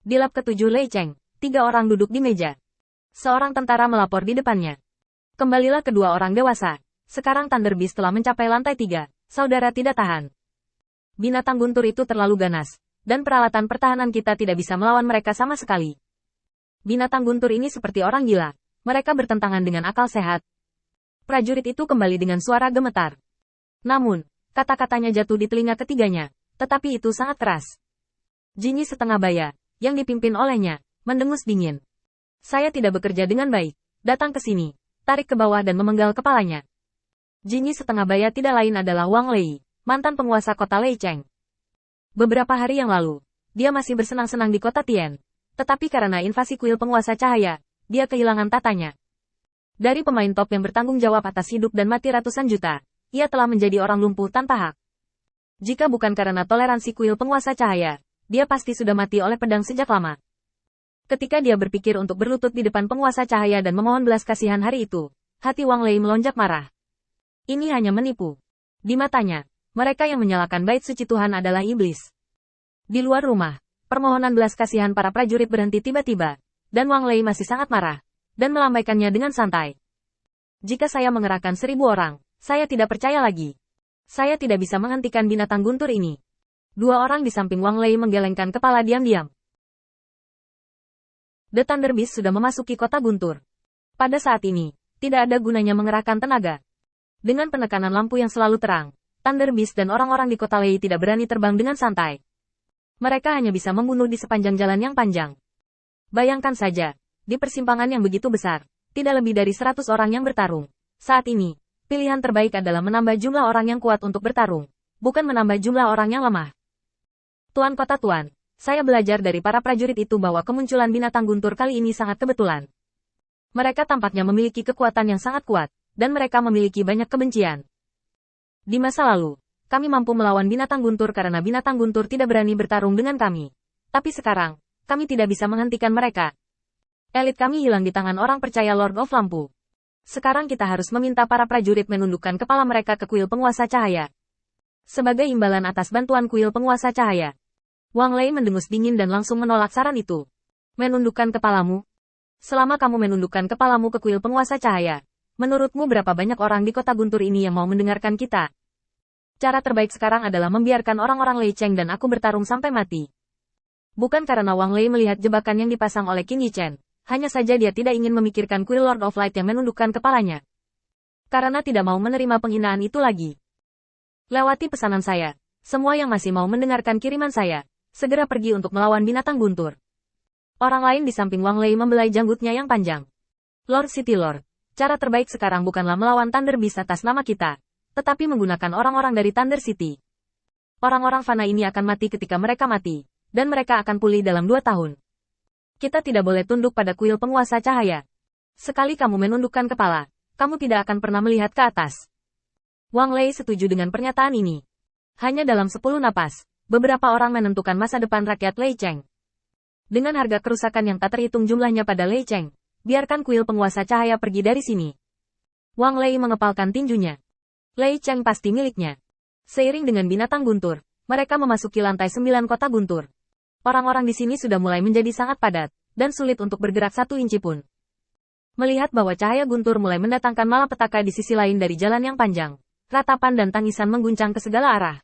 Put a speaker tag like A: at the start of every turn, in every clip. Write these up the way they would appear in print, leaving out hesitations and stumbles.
A: Di lab ketujuh Lei Cheng, 3 orang duduk di meja. Seorang tentara melapor di depannya. Kembalilah kedua orang dewasa. Sekarang Thunder Beast telah mencapai lantai 3. Saudara tidak tahan. Binatang guntur itu terlalu ganas, dan peralatan pertahanan kita tidak bisa melawan mereka sama sekali. Binatang guntur ini seperti orang gila. Mereka bertentangan dengan akal sehat. Prajurit itu kembali dengan suara gemetar. Namun, kata-katanya jatuh di telinga ketiganya, tetapi itu sangat keras. Jinyi setengah baya, yang dipimpin olehnya, mendengus dingin. Saya tidak bekerja dengan baik. Datang ke sini, tarik ke bawah dan memenggal kepalanya. Jinyi setengah baya tidak lain adalah Wang Lei, mantan penguasa kota Lei Cheng. Beberapa hari yang lalu, dia masih bersenang-senang di kota Tien. Tetapi karena invasi kuil penguasa cahaya, dia kehilangan tatanya. Dari pemain top yang bertanggung jawab atas hidup dan mati ratusan juta, ia telah menjadi orang lumpuh tanpa hak. Jika bukan karena toleransi kuil penguasa cahaya, dia pasti sudah mati oleh pedang sejak lama. Ketika dia berpikir untuk berlutut di depan penguasa cahaya dan memohon belas kasihan hari itu, hati Wang Lei melonjak marah. Ini hanya menipu. Di matanya, mereka yang menyalakan bait suci Tuhan adalah iblis. Di luar rumah, permohonan belas kasihan para prajurit berhenti tiba-tiba, dan Wang Lei masih sangat marah, dan melambaikannya dengan santai. Jika saya mengerahkan 1000 orang, saya tidak percaya lagi. Saya tidak bisa menghentikan binatang guntur ini. 2 orang di samping Wang Lei menggelengkan kepala diam-diam. The Thunder Beast sudah memasuki kota guntur. Pada saat ini, tidak ada gunanya mengerahkan tenaga. Dengan penekanan lampu yang selalu terang, Thunder Beast dan orang-orang di kota Lei tidak berani terbang dengan santai. Mereka hanya bisa membunuh di sepanjang jalan yang panjang. Bayangkan saja, di persimpangan yang begitu besar, tidak lebih dari 100 orang yang bertarung. Saat ini, pilihan terbaik adalah menambah jumlah orang yang kuat untuk bertarung, bukan menambah jumlah orang yang lemah. Tuan Kota Tuan, saya belajar dari para prajurit itu bahwa kemunculan binatang guntur kali ini sangat kebetulan. Mereka tampaknya memiliki kekuatan yang sangat kuat, dan mereka memiliki banyak kebencian. Di masa lalu, kami mampu melawan binatang guntur karena binatang guntur tidak berani bertarung dengan kami. Tapi sekarang, kami tidak bisa menghentikan mereka. Elit kami hilang di tangan orang percaya Lord of Lampu. Sekarang kita harus meminta para prajurit menundukkan kepala mereka ke kuil penguasa cahaya. Sebagai imbalan atas bantuan kuil penguasa cahaya, Wang Lei mendengus dingin dan langsung menolak saran itu. Menundukkan kepalamu? Selama kamu menundukkan kepalamu ke kuil penguasa cahaya, menurutmu berapa banyak orang di kota guntur ini yang mau mendengarkan kita? Cara terbaik sekarang adalah membiarkan orang-orang Lei Cheng dan aku bertarung sampai mati. Bukan karena Wang Lei melihat jebakan yang dipasang oleh Qin Yichen, hanya saja dia tidak ingin memikirkan kuil Lord of Light yang menundukkan kepalanya. Karena tidak mau menerima penghinaan itu lagi. Lewati pesanan saya, semua yang masih mau mendengarkan kiriman saya, segera pergi untuk melawan binatang guntur. Orang lain di samping Wang Lei membelai janggutnya yang panjang. Lord City Lord, cara terbaik sekarang bukanlah melawan Thunder Beast atas nama kita, tetapi menggunakan orang-orang dari Thunder City. Orang-orang fana ini akan mati ketika mereka mati, dan mereka akan pulih dalam 2 tahun. Kita tidak boleh tunduk pada kuil penguasa cahaya. Sekali kamu menundukkan kepala, kamu tidak akan pernah melihat ke atas. Wang Lei setuju dengan pernyataan ini. Hanya dalam 10 napas, beberapa orang menentukan masa depan rakyat Lei Cheng. Dengan harga kerusakan yang tak terhitung jumlahnya pada Lei Cheng, biarkan kuil penguasa cahaya pergi dari sini. Wang Lei mengepalkan tinjunya. Lei Cheng pasti miliknya. Seiring dengan binatang guntur, mereka memasuki lantai 9 kota guntur. Orang-orang di sini sudah mulai menjadi sangat padat, dan sulit untuk bergerak 1 inci pun. Melihat bahwa cahaya guntur mulai mendatangkan malapetaka di sisi lain dari jalan yang panjang, ratapan dan tangisan mengguncang ke segala arah.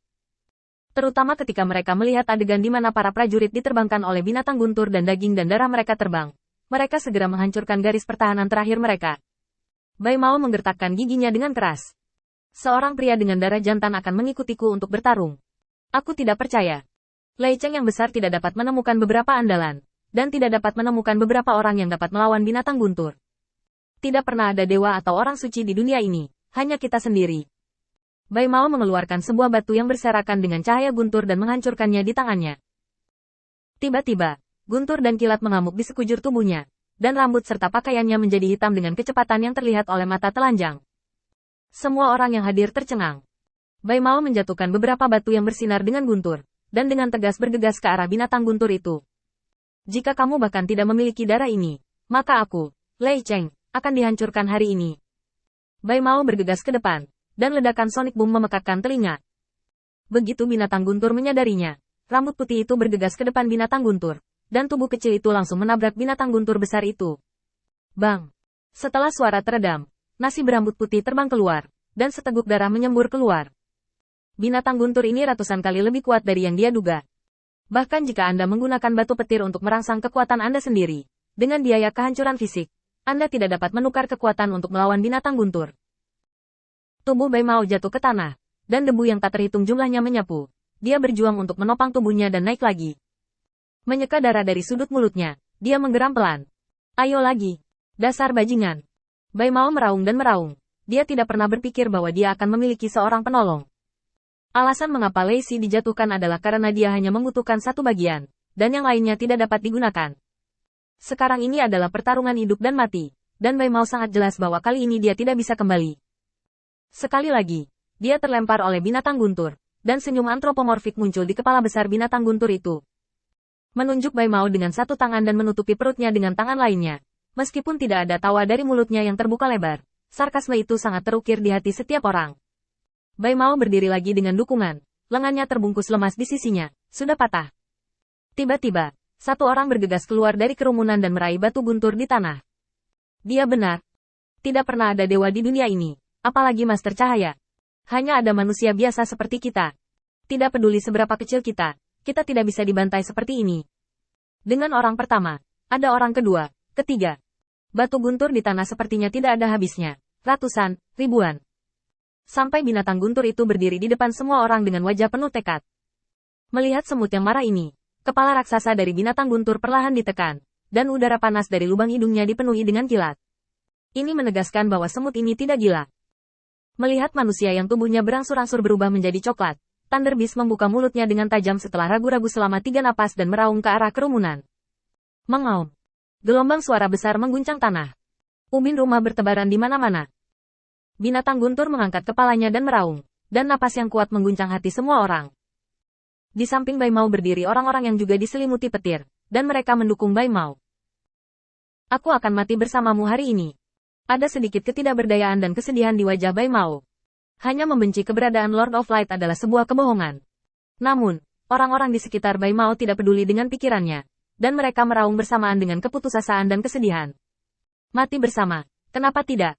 A: Terutama ketika mereka melihat adegan di mana para prajurit diterbangkan oleh binatang guntur dan daging dan darah mereka terbang. Mereka segera menghancurkan garis pertahanan terakhir mereka. Bai Mao menggertakkan giginya dengan keras. Seorang pria dengan darah jantan akan mengikutiku untuk bertarung. Aku tidak percaya. Lei Cheng yang besar tidak dapat menemukan beberapa andalan, dan tidak dapat menemukan beberapa orang yang dapat melawan binatang guntur. Tidak pernah ada dewa atau orang suci di dunia ini, hanya kita sendiri. Bai Mao mengeluarkan sebuah batu yang berserakan dengan cahaya guntur dan menghancurkannya di tangannya. Tiba-tiba, guntur dan kilat mengamuk di sekujur tubuhnya, dan rambut serta pakaiannya menjadi hitam dengan kecepatan yang terlihat oleh mata telanjang. Semua orang yang hadir tercengang. Bai Mao menjatuhkan beberapa batu yang bersinar dengan guntur, dan dengan tegas bergegas ke arah binatang guntur itu. Jika kamu bahkan tidak memiliki darah ini, maka aku, Lei Cheng, akan dihancurkan hari ini. Bai Mao bergegas ke depan, dan ledakan sonic boom memekakkan telinga. Begitu binatang guntur menyadarinya, rambut putih itu bergegas ke depan binatang guntur, dan tubuh kecil itu langsung menabrak binatang guntur besar itu. Bang! Setelah suara teredam, nasi berambut putih terbang keluar, dan seteguk darah menyembur keluar. Binatang guntur ini ratusan kali lebih kuat dari yang dia duga. Bahkan jika Anda menggunakan batu petir untuk merangsang kekuatan Anda sendiri, dengan biaya kehancuran fisik, Anda tidak dapat menukar kekuatan untuk melawan binatang guntur. Tubuh Bai Mao jatuh ke tanah, dan debu yang tak terhitung jumlahnya menyapu. Dia berjuang untuk menopang tubuhnya dan naik lagi. Menyeka darah dari sudut mulutnya, dia menggeram pelan. Ayo lagi. Dasar bajingan. Bai Mao meraung dan meraung. Dia tidak pernah berpikir bahwa dia akan memiliki seorang penolong. Alasan mengapa Lei Si dijatuhkan adalah karena dia hanya membutuhkan satu bagian, dan yang lainnya tidak dapat digunakan. Sekarang ini adalah pertarungan hidup dan mati, dan Bai Mao sangat jelas bahwa kali ini dia tidak bisa kembali. Sekali lagi, dia terlempar oleh binatang guntur, dan senyum antropomorfik muncul di kepala besar binatang guntur itu. Menunjuk Bai Mao dengan satu tangan dan menutupi perutnya dengan tangan lainnya. Meskipun tidak ada tawa dari mulutnya yang terbuka lebar, sarkasme itu sangat terukir di hati setiap orang. Bai Mao berdiri lagi dengan dukungan, lengannya terbungkus lemas di sisinya, sudah patah. Tiba-tiba, satu orang bergegas keluar dari kerumunan dan meraih batu guntur di tanah. Dia benar. Tidak pernah ada dewa di dunia ini, apalagi Master Cahaya. Hanya ada manusia biasa seperti kita. Tidak peduli seberapa kecil kita tidak bisa dibantai seperti ini. Dengan orang pertama, ada orang kedua, ketiga. Batu guntur di tanah sepertinya tidak ada habisnya. Ratusan, ribuan. Sampai binatang guntur itu berdiri di depan semua orang dengan wajah penuh tekad. Melihat semut yang marah ini, kepala raksasa dari binatang guntur perlahan ditekan, dan udara panas dari lubang hidungnya dipenuhi dengan kilat. Ini menegaskan bahwa semut ini tidak gila. Melihat manusia yang tubuhnya berangsur-angsur berubah menjadi coklat, Thunder Beast membuka mulutnya dengan tajam setelah ragu-ragu selama 3 napas dan meraung ke arah kerumunan. Mengaum. Gelombang suara besar mengguncang tanah. Ubin rumah bertebaran di mana-mana. Binatang guntur mengangkat kepalanya dan meraung, dan napas yang kuat mengguncang hati semua orang. Di samping Bai Mao berdiri orang-orang yang juga diselimuti petir, dan mereka mendukung Bai Mao. Aku akan mati bersamamu hari ini. Ada sedikit ketidakberdayaan dan kesedihan di wajah Bai Mao. Hanya membenci keberadaan Lord of Light adalah sebuah kebohongan. Namun, orang-orang di sekitar Bai Mao tidak peduli dengan pikirannya, dan mereka meraung bersamaan dengan keputusasaan dan kesedihan. Mati bersama, kenapa tidak?